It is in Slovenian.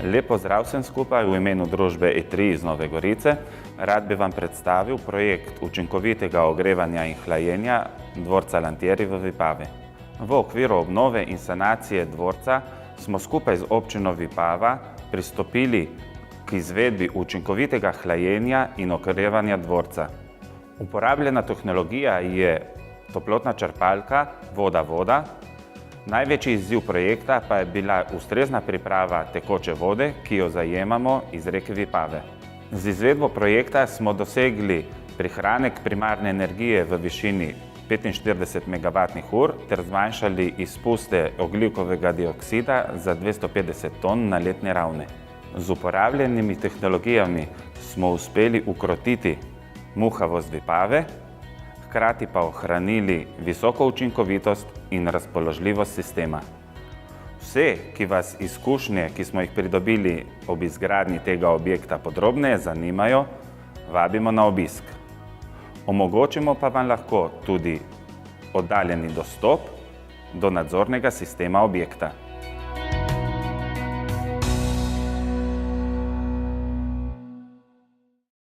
Lep pozdrav vsem skupaj v imenu družbe E3 iz Nove Gorice. Rad bi vam predstavil projekt učinkovitega ogrevanja in hlajenja dvorca Lantieri v Vipavi. V okviru obnove in sanacije dvorca smo skupaj z občino Vipava pristopili k izvedbi učinkovitega hlajenja in ogrevanja dvorca. Uporabljena tehnologija je toplotna črpalka voda-voda. Največji izziv projekta pa je bila ustrezna priprava tekoče vode, ki jo zajemamo iz reke Vipave. Z izvedbo projekta smo dosegli prihranek primarne energije v višini 45 MWh ter zmanjšali izpuste ogljikovega dioksida za 250 ton na letni ravni. Z uporabljenimi tehnologijami smo uspeli ukrotiti muhavost Vipave, hkrati pa ohranili visoko učinkovitost in razpoložljivost sistema. Vse, ki vas izkušnje, ki smo jih pridobili ob izgradnji tega objekta podrobneje zanimajo, vabimo na obisk. Omogočimo pa vam lahko tudi oddaljeni dostop do nadzornega sistema objekta.